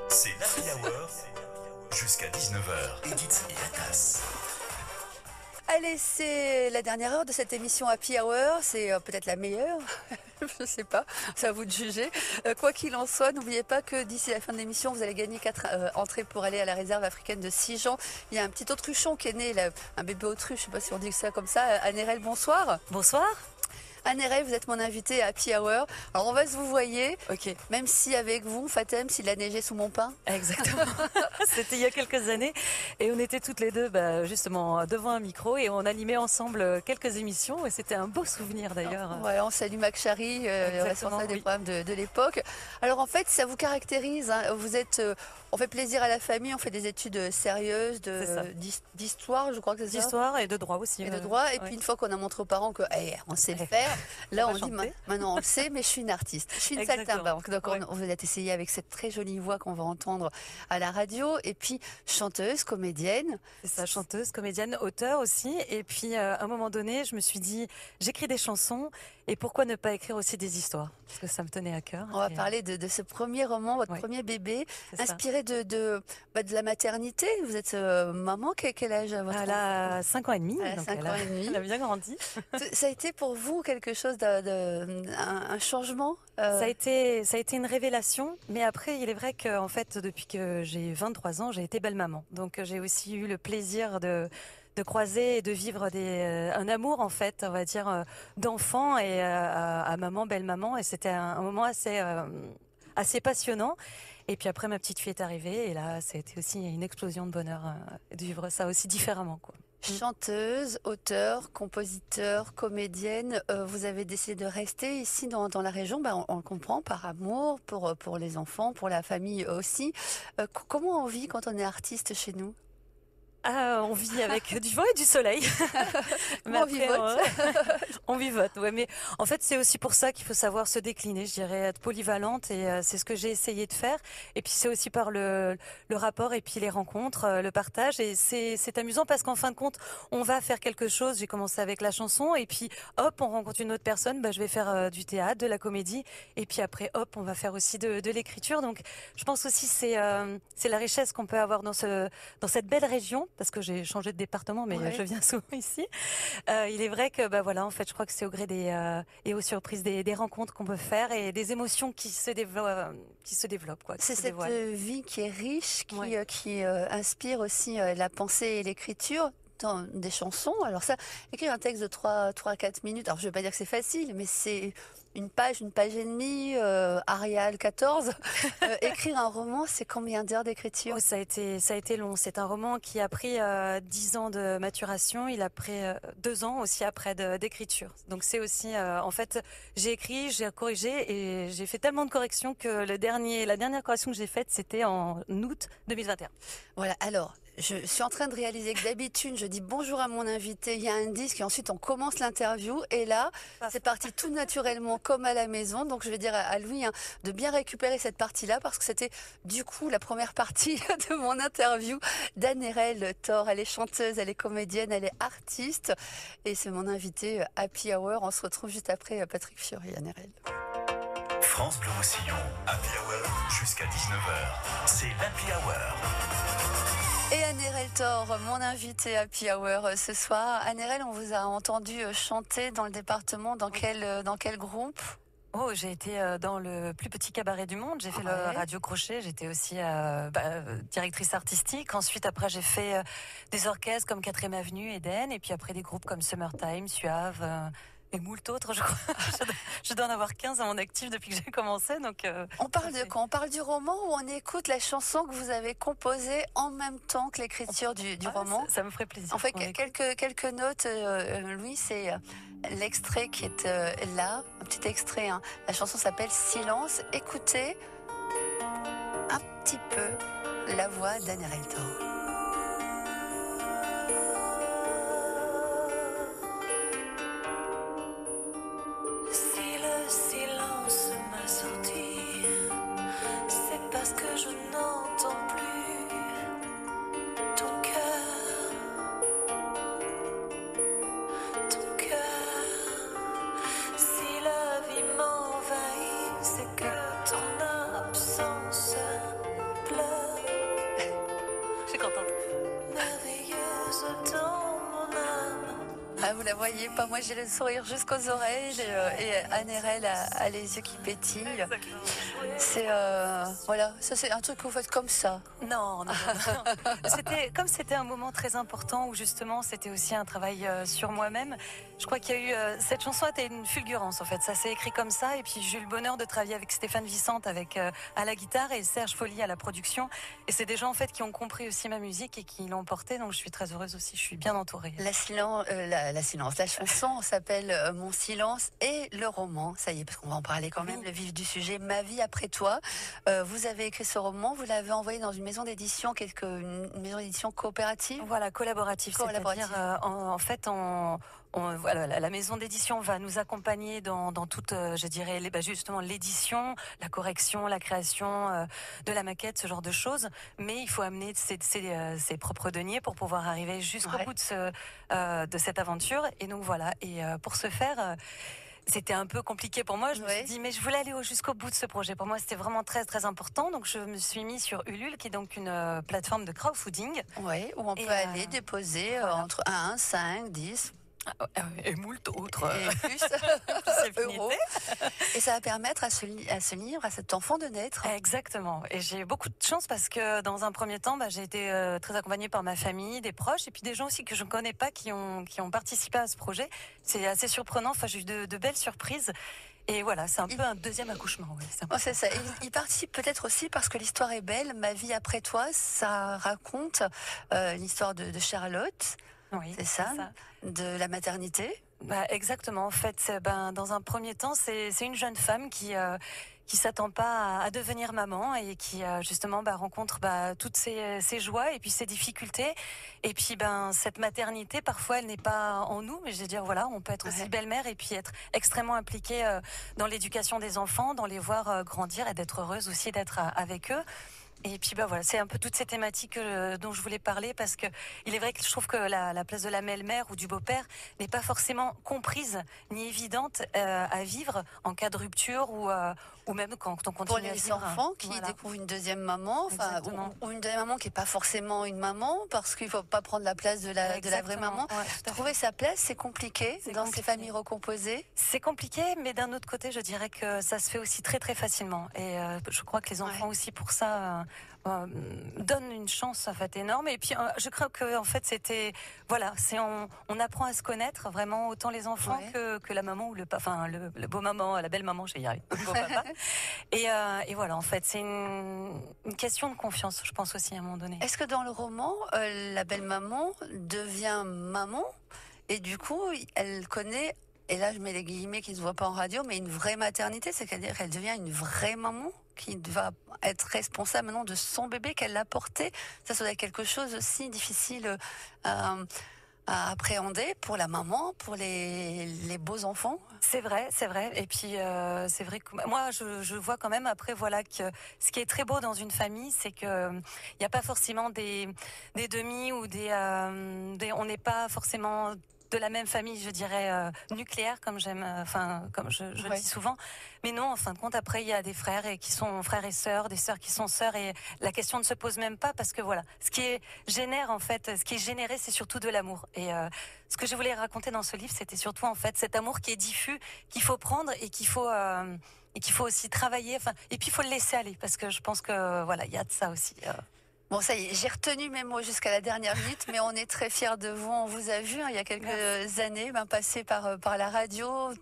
C'est l'Happy Hour jusqu'à 19h. Edith et Atas. Allez, c'est la dernière heure de cette émission Happy Hour, c'est peut-être la meilleure, je ne sais pas, c'est à vous de juger. Quoi qu'il en soit, n'oubliez pas que d'ici la fin de l'émission, vous allez gagner 4 entrées pour aller à la réserve africaine de Sijan. Il y a un petit autruchon qui est né, là, un bébé autruche, je ne sais pas si on dit ça comme ça. Anne-Hérelle, bonsoir. Bonsoir. Anne-Hérelle, vous êtes mon invitée à Happy Hour. Alors on va se vous voyer, Ok. même si avec vous, Fatem, s'il a neigé sous mon pain. Exactement. C'était il y a quelques années et on était toutes les deux justement devant un micro et on animait ensemble quelques émissions et c'était un beau souvenir d'ailleurs. Ouais, on salue Mac Chary, responsable des programmes de l'époque. Alors en fait, ça vous caractérise. Hein. Vous êtes, on fait plaisir à la famille, on fait des études sérieuses d'histoire, je crois que c'est ça. D'histoire et de droit aussi. Et de droit. Et puis une fois qu'on a montré aux parents que on sait le faire, là on dit maintenant on le sait, mais je suis une artiste, je suis une saltimbanque. Donc on vous êtes essayé avec cette très jolie voix qu'on va entendre à la radio. Et puis chanteuse, comédienne. C'est ça, chanteuse, comédienne, auteure aussi. Et puis à un moment donné, je me suis dit, j'écris des chansons et pourquoi ne pas écrire aussi des histoires? Parce que ça me tenait à cœur. On va parler de ce premier roman, votre premier bébé, inspiré de la maternité. Vous êtes maman, quel âge votre Elle a 5 ans et demi. Elle a 5 ans et demi. Elle a bien grandi. Ça a été pour vous quelque chose un changement Ça a été une révélation, mais après il est vrai que en fait depuis que j'ai 23 ans, j'ai été belle-maman. Donc j'ai aussi eu le plaisir de croiser et de vivre un amour en fait, on va dire d'enfant et à maman, belle-maman, et c'était un moment assez passionnant. Et puis après ma petite fille est arrivée et là ça a été aussi une explosion de bonheur de vivre ça aussi différemment, quoi. Chanteuse, auteure, compositeur, comédienne, vous avez décidé de rester ici dans la région, on le comprend, par amour pour les enfants, pour la famille aussi. Comment on vit quand on est artiste chez nous ? Ah, on vit avec du vent et du soleil. Mais on vivote. On vivote, ouais. Mais en fait, c'est aussi pour ça qu'il faut savoir se décliner, je dirais, être polyvalente. Et c'est ce que j'ai essayé de faire. Et puis c'est aussi par le rapport et puis les rencontres, le partage. Et c'est amusant parce qu'en fin de compte, on va faire quelque chose. J'ai commencé avec la chanson et puis hop, on rencontre une autre personne. Je vais faire du théâtre, de la comédie. Et puis après, hop, on va faire aussi de l'écriture. Donc, je pense aussi c'est la richesse qu'on peut avoir dans cette belle région. Parce que j'ai changé de département, mais je viens souvent ici. Il est vrai que, en fait, je crois que c'est au gré et aux surprises des rencontres qu'on peut faire et des émotions qui se développent, quoi. C'est cette vie qui est riche, qui inspire aussi la pensée et l'écriture. Dans des chansons. Alors ça, écrire un texte de 3-4 minutes, alors je ne vais pas dire que c'est facile, mais c'est une page et demie, Arial 14. Écrire un roman, c'est combien d'heures d'écriture ? Ça a été long. C'est un roman qui a pris 10 ans de maturation. Il a pris 2 ans aussi après d'écriture. Donc c'est aussi, en fait, j'ai écrit, j'ai corrigé et j'ai fait tellement de corrections que la dernière correction que j'ai faite, c'était en août 2021. Voilà, alors... Je suis en train de réaliser que d'habitude, je dis bonjour à mon invité, il y a un disque et ensuite on commence l'interview. Et là, c'est parti tout naturellement comme à la maison. Donc je vais dire à Louis de bien récupérer cette partie-là parce que c'était du coup la première partie de mon interview d'Anne-Hérelle Thor. Elle est chanteuse, elle est comédienne, elle est artiste. Et c'est mon invité Happy Hour. On se retrouve juste après Patrick Fiori, Anne-Hérelle. France Bleu Roussillon, Happy Hour jusqu'à 19h. C'est l'Happy Hour. Et Anne-Hérelle Thor, mon invité Happy Hour ce soir. Anne-Hérelle, on vous a entendu chanter dans le département, dans quel groupe ? Oh, j'ai été dans le plus petit cabaret du monde. J'ai fait le Radio Crochet. J'étais aussi directrice artistique. Ensuite, après, j'ai fait des orchestres comme 4e Avenue, Eden. Et puis après, des groupes comme Summertime, Suave... et moult autres, je crois. Je dois en avoir 15 à mon actif depuis que j'ai commencé. Donc, on parle de quoi ? On parle du roman ou on écoute la chanson que vous avez composée en même temps que l'écriture du roman ? Ça me ferait plaisir. En fait, quelques notes, Louis, c'est l'extrait qui est là, un petit extrait. La chanson s'appelle Silence. Écoutez un petit peu la voix d'Anne-Hérelle Thor. M'envahit, c'est que ton absence plaît. la voyez pas. Moi, j'ai le sourire jusqu'aux oreilles et Anne-Erel a les yeux qui pétillent. C'est voilà, ça c'est un truc que vous faites comme ça. Non. C'était un moment très important où justement c'était aussi un travail sur moi-même. Je crois qu'il y a eu cette chanson était une fulgurance en fait. Ça s'est écrit comme ça et puis j'ai eu le bonheur de travailler avec Stéphane Vicente à la guitare et Serge Folly à la production. Et c'est des gens en fait qui ont compris aussi ma musique et qui l'ont portée. Donc je suis très heureuse aussi. Je suis bien entourée. La chanson s'appelle Mon silence et le roman. Ça y est, parce qu'on va en parler quand même. Le vif du sujet. Ma vie après toi. Vous avez écrit ce roman. Vous l'avez envoyé dans une maison d'édition, une maison d'édition coopérative. Voilà, collaborative. C'est-à-dire en fait voilà, la maison d'édition va nous accompagner dans toute, je dirais, justement l'édition, la correction, la création de la maquette, ce genre de choses. Mais il faut amener ses propres deniers pour pouvoir arriver jusqu'au bout de cette aventure. Et donc voilà. Et pour ce faire. C'était un peu compliqué pour moi. Je me suis dit, mais je voulais aller jusqu'au bout de ce projet. Pour moi, c'était vraiment très, très important. Donc, je me suis mis sur Ulule, qui est donc une plateforme de crowdfunding. Oui, où on peut aller déposer entre 1, 5, 10... Et moult autres euros. Et ça va permettre à ce livre, à cet enfant de naître. Exactement. Et j'ai beaucoup de chance parce que dans un premier temps, j'ai été très accompagnée par ma famille, des proches et puis des gens aussi que je ne connais pas qui ont participé à ce projet. C'est assez surprenant. Enfin, j'ai eu de belles surprises. Et voilà, c'est un peu un deuxième accouchement. Oui, c'est ça. Il participe peut-être aussi parce que l'histoire est belle. Ma vie après toi, ça raconte l'histoire de Charlotte. Oui, c'est ça, de la maternité. Exactement. En fait, dans un premier temps, c'est une jeune femme qui s'attend pas à devenir maman et qui justement rencontre toutes ses joies et puis ses difficultés. Et puis cette maternité, parfois, elle n'est pas en nous. Mais je veux dire, voilà, on peut être aussi belle-mère et puis être extrêmement impliquée dans l'éducation des enfants, dans les voir grandir et d'être heureuse aussi d'être avec eux. Et puis voilà, c'est un peu toutes ces thématiques dont je voulais parler parce que il est vrai que je trouve que la place de la belle-mère ou du beau-père n'est pas forcément comprise ni évidente à vivre en cas de rupture ou même quand on continue à vivre. Pour les enfants qui découvrent une deuxième maman, ou une deuxième maman qui n'est pas forcément une maman parce qu'il ne faut pas prendre la place de la vraie maman. Ouais, trouver sa place, c'est compliqué dans ces familles recomposées. C'est compliqué, mais d'un autre côté, je dirais que ça se fait aussi très très facilement. Et je crois que les enfants aussi pour ça donne une chance en fait énorme et puis je crois que en fait c'était voilà on apprend à se connaître vraiment autant les enfants que la maman ou le beau maman la belle maman j'y arrive le beau papa et voilà en fait c'est une question de confiance je pense aussi à un moment donné. Est-ce que dans le roman la belle maman devient maman et du coup elle connaît et là je mets les guillemets qui ne se voient pas en radio mais une vraie maternité c'est-à-dire qu'elle devient une vraie maman qui va être responsable maintenant de son bébé qu'elle a porté. Ça doit être quelque chose aussi difficile à appréhender pour la maman, pour les beaux enfants. C'est vrai. Et puis c'est vrai que moi je vois quand même après voilà que ce qui est très beau dans une famille, c'est que il n'y a pas forcément des demi ou on n'est pas forcément de la même famille, je dirais nucléaire, comme comme je le dis souvent. Mais non, en fin de compte, après, il y a des frères qui sont frères et sœurs, des sœurs qui sont sœurs, et la question ne se pose même pas parce que voilà, ce qui est généré, c'est surtout de l'amour. Et ce que je voulais raconter dans ce livre, c'était surtout en fait cet amour qui est diffus, qu'il faut prendre et qu'il faut aussi travailler. Et puis il faut le laisser aller parce que je pense que voilà, il y a de ça aussi. Bon, ça y est, j'ai retenu mes mots jusqu'à la dernière minute, mais on est très fiers de vous. On vous a vu il y a quelques années, passer par la radio,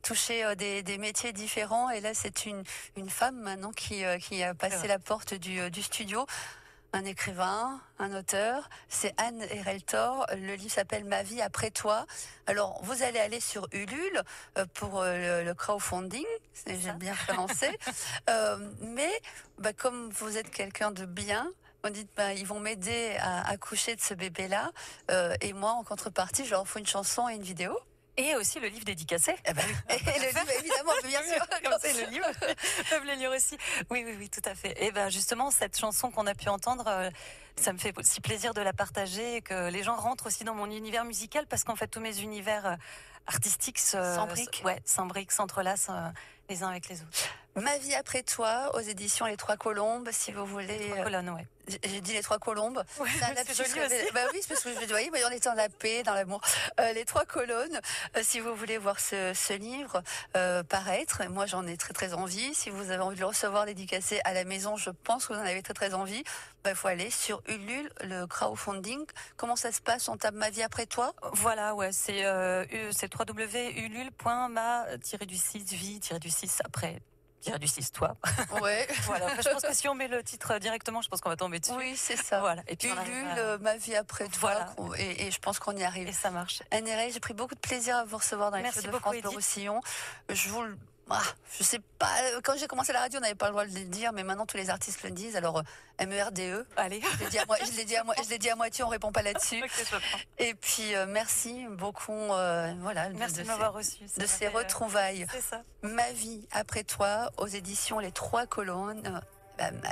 toucher des métiers différents. Et là, c'est une femme maintenant qui a passé la porte du studio. Un écrivain, un auteur, c'est Anne-Erel Thor. Le livre s'appelle Ma vie après toi. Alors, vous allez aller sur Ulule pour le crowdfunding, j'aime bien français. Mais comme vous êtes quelqu'un de bien, on dit ils vont m'aider à accoucher de ce bébé-là et moi en contrepartie je leur fais une chanson et une vidéo. Et aussi le livre dédicacé. Et le livre, évidemment, bien sûr. C'est le livre, ils peuvent le lire aussi. Oui, tout à fait. Et justement, cette chanson qu'on a pu entendre, ça me fait aussi plaisir de la partager et que les gens rentrent aussi dans mon univers musical parce qu'en fait, tous mes univers artistiques s'embriquent, s'entrelacent les uns avec les autres. Ma vie après toi, aux éditions Les Trois Colombes, si vous voulez. Trois colonnes, ouais. J'ai dit Les Trois Colombes. Ouais, C'est un lapsus joli aussi. Bah oui, c'est parce que je voyez, on est dans la paix, dans l'amour. Les Trois Colonnes, si vous voulez voir ce livre paraître, moi j'en ai très très envie. Si vous avez envie de le recevoir dédicacé à la maison, je pense que vous en avez très très envie. Il faut aller sur Ulule, le crowdfunding. Comment ça se passe? On tape Ma vie après toi? Voilà, ouais, c'est www.ulule.ma-vie-6 après. Du 6 toi. Ouais. Voilà. Après, je pense que si on met le titre directement, je pense qu'on va tomber dessus. Oui, c'est ça. Voilà. Et puis Ulule, Ma vie après toi. Voilà. Et je pense qu'on y arrive. Et ça marche. Anne-Irène, j'ai pris beaucoup de plaisir à vous recevoir dans les Merci Feux de beaucoup, France Edith. de Roussillon. Je vous le... je sais pas, quand j'ai commencé la radio, on n'avait pas le droit de le dire, mais maintenant tous les artistes le disent. Alors, MERDE. Allez. Je l'ai dit à moitié, on répond pas là-dessus. Ok, je prends. Et puis, merci beaucoup, voilà. Merci de m'avoir reçu. De ces retrouvailles. C'est ça. Ma vie après toi, aux éditions Les Trois Colonnes.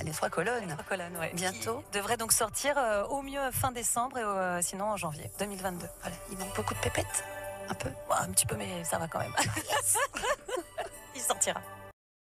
Les Trois Colonnes. Les Trois Colonnes, ouais. Bientôt. Qui devrait donc sortir au mieux fin décembre et sinon en janvier 2022. Voilà. Il manque beaucoup de pépettes. Un peu. Un petit peu, mais ça va quand même. Il sortira.